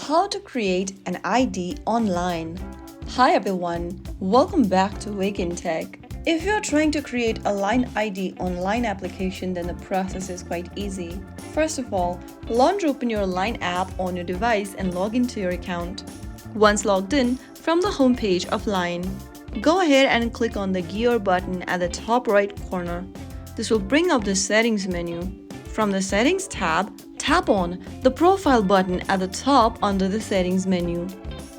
How to create an ID online. Hi everyone, welcome back to Wake&Tech. If you're trying to create a Line ID online application, then the process is quite easy. First of all, launch open your Line app on your device and log into your account. Once logged in, from the home page of Line, go ahead and click on the gear button at the top right corner. This will bring up the settings menu. From the settings tab, tap on the profile button at the top under the settings menu.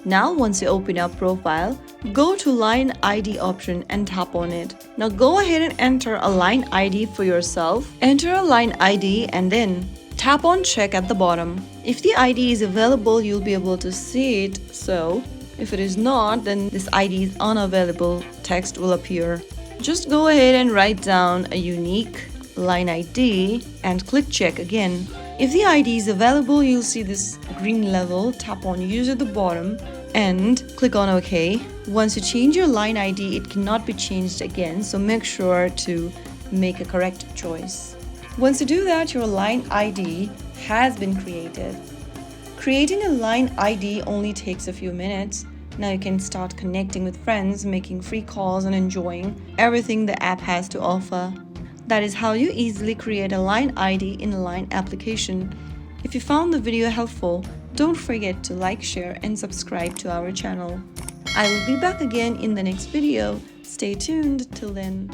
Now once you open up profile, go to Line ID option and tap on it. Now go ahead and enter a Line ID for yourself. Enter a Line ID and then tap on check at the bottom. If the ID is available, you'll be able to see it. So if it is not, then this ID is unavailable text will appear. Just go ahead and write down a unique Line ID and click check again. If the ID is available, you'll see this green level. Tap on use at the bottom and click on OK. Once you change your Line ID, it cannot be changed again, so make sure to make a correct choice. Once you do that, your Line ID has been created. Creating a Line ID only takes a few minutes. Now you can start connecting with friends, making free calls and enjoying everything the app has to offer. That is how you easily create a Line ID in a Line application. If you found the video helpful, don't forget to like, share and subscribe to our channel. I will be back again in the next video. Stay tuned till then.